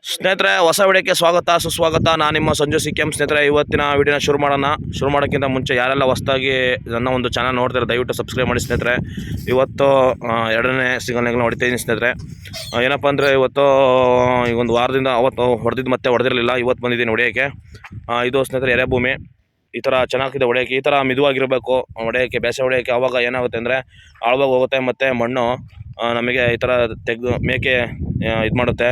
ಸ್ನೇಹಿತರೆ, ಹೊಸ ವಿಡಿಯೋಕ್ಕೆ ಸ್ವಾಗತ ಸುಸ್ವಾಗತ. ನಾನು ನಿಮ್ಮ ಸಂಜು ಸಿಕ್ಕೆಂ. ಸ್ನೇಹಿತರೆ, ಇವತ್ತಿನ ವಿಡಿಯೋನ ಶುರು ಮಾಡೋಕ್ಕಿಂತ ಮುಂಚೆ ಯಾರೆಲ್ಲ ಹೊಸದಾಗಿ ನನ್ನ ಒಂದು ಚಾನಲ್ ನೋಡ್ತಾರೆ ದಯವಿಟ್ಟು ಸಬ್ಸ್ಕ್ರೈಬ್ ಮಾಡಿ ಸ್ನೇಹಿತರೆ. ಇವತ್ತು ಎರಡನೇ ಸಿಂಗಲ್ ಲೆಗ್ನ ಹೊಡಿತಾಯಿದ್ದೀನಿ ಸ್ನೇಹಿತರೆ. ಏನಪ್ಪ ಅಂದರೆ ಇವತ್ತು ಈ ಒಂದು ವಾರದಿಂದ ಅವತ್ತು ಹೊಡೆದಿದ್ದು ಮತ್ತೆ ಹೊಡೆದಿರಲಿಲ್ಲ. ಇವತ್ತು ಬಂದಿದ್ದೀನಿ ಹೊಡೆಯೋಕ್ಕೆ. ಇದು ಸ್ನೇಹಿತರೆ ಎರೆಭೂಮಿ. ಈ ಥರ ಚೆನ್ನಾಗಿದೆ ಹೊಡೆಯೋಕ್ಕೆ. ಈ ಥರ ಮಿದುವಾಗಿರಬೇಕು ಹೊಡೆಯೋಕ್ಕೆ. ಬೇಸೆ ಹೊಡೆಯೋಕ್ಕೆ ಆವಾಗ ಏನಾಗುತ್ತೆ ಅಂದರೆ ಆಳವಾಗಿ ಹೋಗುತ್ತೆ ಮತ್ತು ಮಣ್ಣು ನಮಗೆ ಈ ಥರ ತೆಗೆದು ಮೇಕೆ ಇದು ಮಾಡುತ್ತೆ.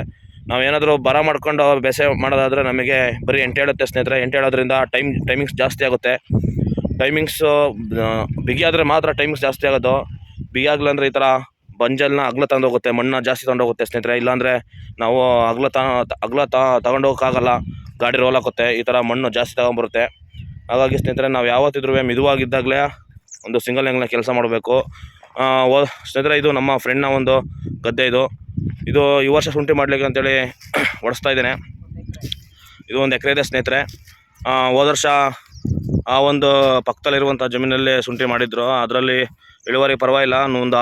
ನಾವೇನಾದರೂ ಬರ ಮಾಡ್ಕೊಂಡು ಬೇಸೆ ಮಾಡೋದಾದರೆ ನಮಗೆ ಬರೀ ಎಂಟು ಹೇಳುತ್ತೆ ಸ್ನೇಹಿತರೆ. ಎಂಟು ಹೇಳೋದ್ರಿಂದ ಟೈಮಿಂಗ್ಸ್ ಜಾಸ್ತಿ ಆಗುತ್ತೆ. ಟೈಮಿಂಗ್ಸು ಬಿಗಿ ಆದರೆ ಮಾತ್ರ ಟೈಮಿಂಗ್ಸ್ ಜಾಸ್ತಿ ಆಗೋದು. ಬಿಗಿ ಆಗಲಿಲ್ಲ ಅಂದರೆ ಈ ಥರ ಬಂಜಲ್ನ ಅಗ್ಲ ತಗೊಂಡೋಗುತ್ತೆ, ಮಣ್ಣು ಜಾಸ್ತಿ ತೊಗೊಂಡೋಗುತ್ತೆ ಸ್ನೇಹಿತರೆ. ಇಲ್ಲಾಂದರೆ ನಾವು ಅಗ್ಲ ತಗೊಂಡೋಗೋಕ್ಕಾಗಲ್ಲ, ಗಾಡಿ ರೋಲ್ ಹಾಕುತ್ತೆ. ಈ ಥರ ಮಣ್ಣು ಜಾಸ್ತಿ ತಗೊಂಬರುತ್ತೆ. ಹಾಗಾಗಿ ಸ್ನೇಹಿತರೆ, ನಾವು ಯಾವತ್ತಿದ್ರೂ ಮಿದುವಾಗಿದ್ದಾಗಲೇ ಒಂದು ಸಿಂಗಲ್ ಲೆಗ್ನ ಕೆಲಸ ಮಾಡಬೇಕು ಸ್ನೇಹಿತರೆ. ಇದು ನಮ್ಮ ಫ್ರೆಂಡ್ನ ಒಂದು ಗದ್ದೆ. ಇದು ಈ ವರ್ಷ ಶುಂಠಿ ಮಾಡಲಿಕ್ಕೆ ಅಂತೇಳಿ ಹೊಡೆಸ್ತಾ ಇದ್ದೇನೆ. ಇದು ಒಂದು ಎಕರೆ ಇದೆ ಸ್ನೇಹಿತರೆ. ಹೋದ ವರ್ಷ ಆ ಒಂದು ಪಕ್ಕದಲ್ಲಿರುವಂಥ ಜಮೀನಲ್ಲಿ ಶುಂಠಿ ಮಾಡಿದ್ರು. ಅದರಲ್ಲಿ ಇಳುವರಿ ಪರವಾಗಿಲ್ಲ. ಒಂದು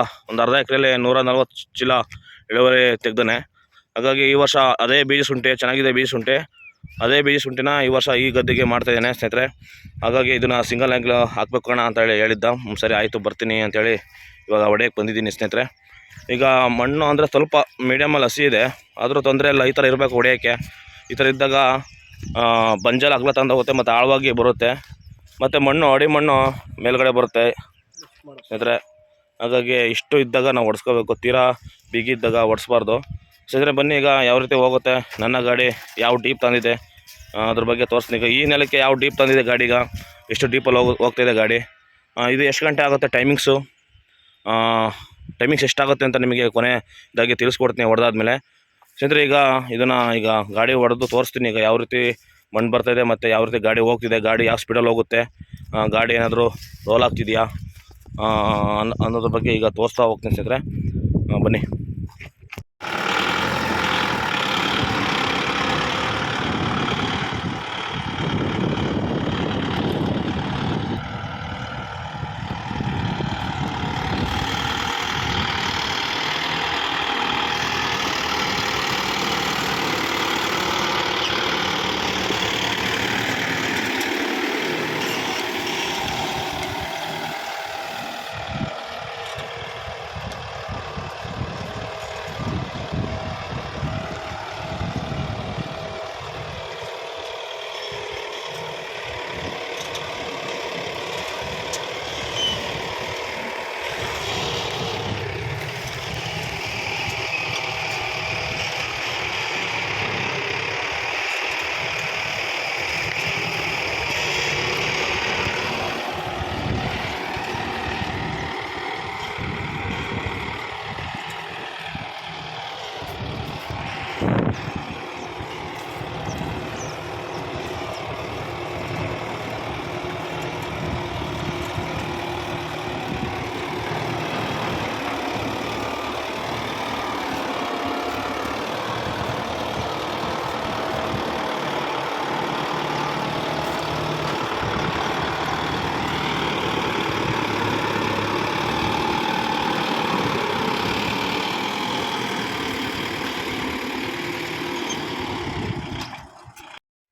ಅರ್ಧ ಎಕರೆಯಲ್ಲಿ 140 ಚೀಲ ಇಳುವರಿ ತೆಗ್ದಾನೆ. ಹಾಗಾಗಿ ಈ ವರ್ಷ ಅದೇ ಬೀಜ ಶುಂಠಿ ಚೆನ್ನಾಗಿದೆ. ಬೀಜ ಶುಂಠಿ ಅದೇ ಬೀಜ ಶುಂಠಿನ ಈ ವರ್ಷ ಈ ಗದ್ದೆಗೆ ಮಾಡ್ತಾಯಿದ್ದೇನೆ ಸ್ನೇಹಿತರೆ. ಹಾಗಾಗಿ ಇದನ್ನು ಸಿಂಗಲ್ ಲೆಗ್ ಹಾಕ್ಬೇಕು ಕಣ ಅಂತ ಹೇಳಿದ್ದ. ಸರಿ ಆಯಿತು ಬರ್ತೀನಿ ಅಂತೇಳಿ ಇವಾಗ ಹೊಡೆಯಕ್ಕೆ ಬಂದಿದ್ದೀನಿ ಸ್ನೇಹಿತರೆ. ಈಗ ಮಣ್ಣು ಅಂದರೆ ಸ್ವಲ್ಪ ಮೀಡಿಯಮಲ್ಲಿ ಹಸಿ ಇದೆ, ಆದರೂ ತೊಂದರೆ ಇಲ್ಲ. ಈ ಥರ ಇರಬೇಕು ಹೊಡೆಯೋಕ್ಕೆ. ಈ ಥರ ಇದ್ದಾಗ ಬಂಜಲ್ ಅಗಲ ತಂದು ಹೋಗುತ್ತೆ ಮತ್ತು ಆಳವಾಗಿ ಬರುತ್ತೆ ಮತ್ತು ಅಡಿ ಮಣ್ಣು ಮೇಲ್ಗಡೆ ಬರುತ್ತೆ ಸ್ನೇಹಿತರೆ. ಹಾಗಾಗಿ ಇಷ್ಟು ಇದ್ದಾಗ ನಾವು ಹೊಡ್ಸ್ಕೋಬೇಕು, ತೀರಾ ಬಿಗಿದ್ದಾಗ ಹೊಡ್ಸ್ಬಾರ್ದು ಸ್ನೇಹಿತರೆ. ಬನ್ನಿ ಈಗ ಯಾವ ರೀತಿ ಹೋಗುತ್ತೆ ನನ್ನ ಗಾಡಿ, ಯಾವ ಡೀಪ್ ತಂದಿದೆ ಅದ್ರ ಬಗ್ಗೆ ತೋರಿಸ್ತೀನಿ. ಈಗ ಈ ನೆಲಕ್ಕೆ ಯಾವ ಡೀಪ್ ತಂದಿದೆ ಗಾಡಿಗ, ಎಷ್ಟು ಡೀಪಲ್ಲಿ ಹೋಗ್ತಾಯಿದೆ ಗಾಡಿ, ಇದು ಎಷ್ಟು ಗಂಟೆ ಆಗುತ್ತೆ, ಟೈಮಿಂಗ್ಸ್ ಎಷ್ಟಾಗುತ್ತೆ ಅಂತ ನಿಮಗೆ ಕೊನೆದಾಗಿ ತಿಳಿಸ್ಕೊಡ್ತೀನಿ ಹೊಡೆದಾದ್ಮೇಲೆ ಸ್ನೇಹಿತರೆ. ಈಗ ಗಾಡಿ ಹೊಡೆದು ತೋರಿಸ್ತೀನಿ. ಈಗ ಯಾವ ರೀತಿ ಮಣ್ಣು ಬರ್ತಾಯಿದೆ ಮತ್ತು ಯಾವ ರೀತಿ ಗಾಡಿ ಹೋಗ್ತಿದೆ, ಗಾಡಿ ಯಾವ ಸ್ಪೀಡಲ್ಲಿ ಹೋಗುತ್ತೆ, ಗಾಡಿ ಏನಾದರೂ ರೋಲ್ ಆಗ್ತಿದೆಯಾ ಅನ್ನೋದ್ರ ಬಗ್ಗೆ ಈಗ ತೋರಿಸ್ತಾ ಹೋಗ್ತೀನಿ ಸ್ನೇಹಿತರೆ. ಬನ್ನಿ.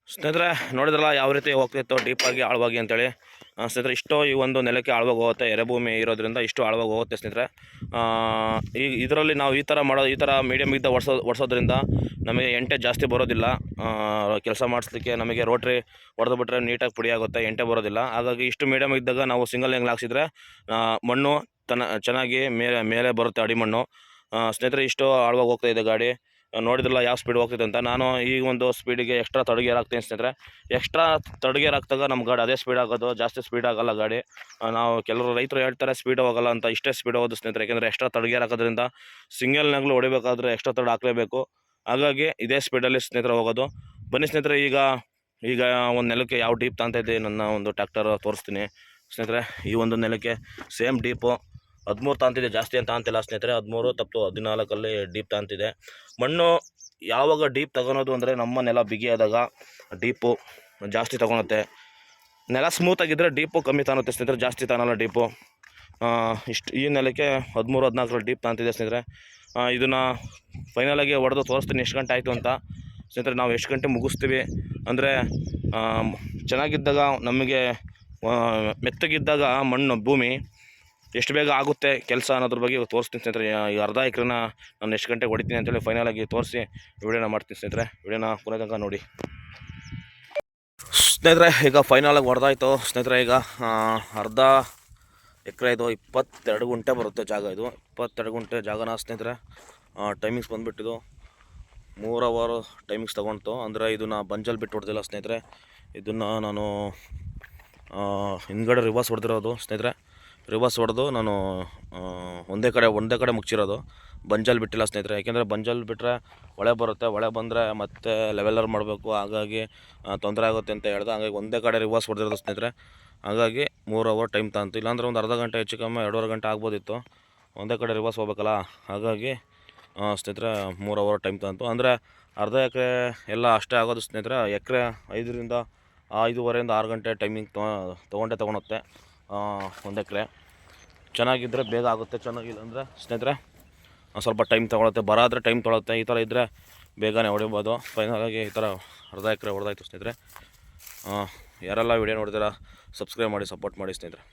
ಸ್ನೇಹಿತರೆ, ನೋಡಿದ್ರಲ್ಲ ಯಾವ ರೀತಿ ಹೋಗ್ತಿತ್ತು ಡೀಪಾಗಿ ಆಳವಾಗಿ ಅಂತೇಳಿ ಸ್ನೇಹಿತರೆ. ಇಷ್ಟು ಈ ಒಂದು ನೆಲಕ್ಕೆ ಆಳವಾಗಿ ಹೋಗುತ್ತೆ. ಎರೆಭೂಮಿ ಇರೋದ್ರಿಂದ ಇಷ್ಟು ಆಳವಾಗಿ ಹೋಗುತ್ತೆ ಸ್ನೇಹಿತರೆ. ಇದರಲ್ಲಿ ನಾವು ಈ ಥರ ಮೀಡಿಯಮ್ ಇದ್ದ ಒಡಿಸೋದ್ರಿಂದ ನಮಗೆ ಎಂಟೆ ಜಾಸ್ತಿ ಬರೋದಿಲ್ಲ. ಕೆಲಸ ಮಾಡಿಸ್ಲಿಕ್ಕೆ ನಮಗೆ ರೋಟ್ರಿ ಹೊಡೆದು ಬಿಟ್ಟರೆ ನೀಟಾಗಿ ಪುಡಿ ಆಗುತ್ತೆ, ಎಂಟೆ ಬರೋದಿಲ್ಲ. ಹಾಗಾಗಿ ಇಷ್ಟು ಮೀಡಿಯಮ್ ಇದ್ದಾಗ ನಾವು ಸಿಂಗಲ್ ಲೆಗ್ ಹಾಕ್ಸಿದ್ರೆ ಮಣ್ಣು ಚೆನ್ನಾಗಿ ಮೇಲೆ ಬರುತ್ತೆ, ಅಡಿಮಣ್ಣು ಸ್ನೇಹಿತರೆ. ಇಷ್ಟು ಆಳವಾಗಿ ಹೋಗ್ತಾ ಇದೆ ಗಾಡಿ. ನೋಡಿದ್ರಲ್ಲ ಯಾವ ಸ್ಪೀಡ್ ಹೋಗ್ತಿದೆ ಅಂತ. ನಾನು ಈ ಒಂದು ಸ್ಪೀಡಿಗೆ ಎಕ್ಸ್ಟ್ರಾ ತಡೆಗೇರ್ ಹಾಕ್ತೀನಿ ಸ್ನೇಹಿತರೆ. ಎಕ್ಸ್ಟ್ರಾ ತಡೆಗೇರ್ ಹಾಕಿದಾಗ ನಮ್ಮ ಗಾಡಿ ಅದೇ ಸ್ಪೀಡ್ ಆಗೋದು, ಜಾಸ್ತಿ ಸ್ಪೀಡ್ ಆಗೋಲ್ಲ ಗಾಡಿ. ನಾವು ಕೆಲವರು ರೈತರು ಹೇಳ್ತಾರೆ ಸ್ಪೀಡ್ ಹೋಗಲ್ಲ ಅಂತ. ಇಷ್ಟೇ ಸ್ಪೀಡ್ ಹೋಗೋದು ಸ್ನೇಹಿತರೆ. ಯಾಕೆಂದರೆ ಎಕ್ಸ್ಟ್ರಾ ತಡೆಗೇರ್ ಹಾಕೋದ್ರಿಂದ ಸಿಂಗಲ್ನಾಗಲೂ ಹೊಡಿಬೇಕಾದ್ರೆ ಎಕ್ಸ್ಟ್ರಾ ತಡೆ ಹಾಕಲೇಬೇಕು. ಹಾಗಾಗಿ ಇದೇ ಸ್ಪೀಡಲ್ಲಿ ಸ್ನೇಹಿತರೆ ಹೋಗೋದು. ಬನ್ನಿ ಸ್ನೇಹಿತರೆ, ಈಗ ಒಂದು ನೆಲಕ್ಕೆ ಯಾವ ಡೀಪ್ ತಾಂತ ನನ್ನ ಒಂದು ಟ್ರ್ಯಾಕ್ಟರ್ ತೋರಿಸ್ತೀನಿ ಸ್ನೇಹಿತರೆ. ಈ ಒಂದು ನೆಲಕ್ಕೆ ಸೇಮ್ ಡೀಪು 13 ತಾಂತಿದೆ, ಜಾಸ್ತಿ ಅಂತ ಅಂತಿಲ್ಲ ಸ್ನೇಹಿತರೆ. 13 ತಪ್ಪು 14ಅಲ್ಲಿ ಡೀಪ್ ತಾಂತಿದೆ. ಮಣ್ಣು ಯಾವಾಗ ಡೀಪ್ ತಗೊಳೋದು ಅಂದರೆ ನಮ್ಮ ನೆಲ ಬಿಗಿಯಾದಾಗ ಡೀಪು ಜಾಸ್ತಿ ತಗೊಳುತ್ತೆ. ನೆಲ ಸ್ಮೂತಾಗಿದ್ದರೆ ಡೀಪು ಕಮ್ಮಿ ತಾನುತ್ತೆ ಸ್ನೇಹಿತರೆ, ಜಾಸ್ತಿ ತಾನಲ್ಲ ಡೀಪು. ಇಷ್ಟು ಈ ನೆಲಕ್ಕೆ 13-14 ಡೀಪ್ ತಾಂತಿದೆ ಸ್ನೇಹಿತರೆ. ಇದನ್ನು ಫೈನಲಾಗಿ ಹೊಡೆದು ತೋರಿಸ್ತೀನಿ ಎಷ್ಟು ಗಂಟೆ ಆಯಿತು ಅಂತ. ಸ್ನೇಹಿತರೆ ನಾವು ಎಷ್ಟು ಗಂಟೆ ಮುಗಿಸ್ತೀವಿ ಅಂದರೆ ಚೆನ್ನಾಗಿದ್ದಾಗ ನಮಗೆ ಮೆತ್ತಗಿದ್ದಾಗ ಮಣ್ಣು ಭೂಮಿ ಎಷ್ಟು ಬೇಗ ಆಗುತ್ತೆ ಕೆಲಸ ಅನ್ನೋದ್ರ ಬಗ್ಗೆ ತೋರಿಸ್ತೀನಿ ಸ್ನೇಹಿತರೆ. ಈ ಅರ್ಧ ಎಕರೆನ ನಾನು ಎಷ್ಟು ಗಂಟೆಗೆ ಹೊಡಿತೀನಿ ಅಂತೇಳಿ ಫೈನಲಾಗಿ ತೋರಿಸಿ ವಿಡಿಯೋನ ಮಾಡ್ತೀನಿ ಸ್ನೇಹಿತರೆ. ವಿಡಿಯೋನ ಕೊನೆ ತನಕ ನೋಡಿ ಸ್ನೇಹಿತರೆ. ಈಗ ಫೈನಲಾಗಿ ಹೊಡೆದಾಯ್ತು ಸ್ನೇಹಿತರೆ. ಈಗ ಅರ್ಧ ಎಕರೆ ಇದು 22 ಗುಂಟೆ ಬರುತ್ತೆ ಜಾಗ. ಇದು 22 ಗುಂಟೆ ಜಾಗನ ಸ್ನೇಹಿತರೆ. ಟೈಮಿಂಗ್ಸ್ ಬಂದುಬಿಟ್ಟಿದ್ದು 3 ಅವರ್ ಟೈಮಿಂಗ್ಸ್ ತೊಗೊಳ್ತು. ಅಂದರೆ ಇದನ್ನು ಬಂಜಲ್ಲಿ ಬಿಟ್ಟು ಹೊಡೆದಿಲ್ಲ ಸ್ನೇಹಿತರೆ. ಇದನ್ನು ನಾನು ಹಿಂದ್ಗಡೆ ರಿವರ್ಸ್ ಹೊಡೆದಿರೋದು ಸ್ನೇಹಿತರೆ. ರಿವರ್ಸ್ ಹೊಡೆದು ನಾನು ಒಂದೇ ಕಡೆ ಮುಚ್ಚಿರೋದು, ಬಂಜಲ್ಲಿ ಬಿಟ್ಟಿಲ್ಲ ಸ್ನೇಹಿತರೆ. ಯಾಕೆಂದರೆ ಬಂಜಲ್ಲಿ ಬಿಟ್ಟರೆ ಹೊಳೆ ಬರುತ್ತೆ, ಹೊಳೆ ಬಂದರೆ ಮತ್ತೆ ಲೆವೆಲ್ಲರ್ ಮಾಡಬೇಕು, ಹಾಗಾಗಿ ತೊಂದರೆ ಆಗುತ್ತೆ ಅಂತ ಹೇಳ್ದೆ. ಹಾಗಾಗಿ ಒಂದೇ ಕಡೆ ರಿವರ್ಸ್ ಹೊಡೆದಿರೋದು ಸ್ನೇಹಿತರೆ. ಹಾಗಾಗಿ 3 ಅವರ್ ಟೈಮ್ ತಂತು. ಇಲ್ಲಾಂದರೆ ಒಂದು ಅರ್ಧ ಗಂಟೆ ಹೆಚ್ಚು ಕಮ್ಮಿ 2.5 ಗಂಟೆ ಆಗ್ಬೋದಿತ್ತು. ಒಂದೇ ಕಡೆ ರಿವರ್ಸ್ ಹೋಗ್ಬೇಕಲ್ಲ, ಹಾಗಾಗಿ ಸ್ನೇಹಿತರೆ 3 ಅವರ್ ಟೈಮ್ ತಂತು. ಅಂದರೆ ಅರ್ಧ ಎಕರೆ ಎಲ್ಲ ಅಷ್ಟೇ ಆಗೋದು ಸ್ನೇಹಿತರೆ. ಎಕರೆ 5ರಿಂದ 5:30ರಿಂದ 6 ಗಂಟೆ ಟೈಮಿಂಗ್ ತೊಗೊಳುತ್ತೆ ಒಂದು ಎಕರೆ. ಚೆನ್ನಾಗಿದ್ದರೆ ಬೇಗ ಆಗುತ್ತೆ, ಚೆನ್ನಾಗಿಲ್ಲ ಅಂದರೆ ಸ್ನೇಹಿತರೆ ಸ್ವಲ್ಪ ಟೈಮ್ ತೊಗೊಳುತ್ತೆ. ಬರಾದರೆ ಟೈಮ್ ತೊಗೊಳುತ್ತೆ. ಈ ಥರ ಇದ್ದರೆ ಬೇಗನೆ ಹೊಡಿಬೋದು. ಫೈನಲಾಗಿ ಈ ಥರ ಅರ್ಧ ಎಕರೆ ಹೊಡೆದಾಯ್ತು ಸ್ನೇಹಿತರೆ. ಯಾರೆಲ್ಲ ವಿಡಿಯೋ ನೋಡಿದ್ದೀರಾ ಸಬ್ಸ್ಕ್ರೈಬ್ ಮಾಡಿ, ಸಪೋರ್ಟ್ ಮಾಡಿ ಸ್ನೇಹಿತರೆ.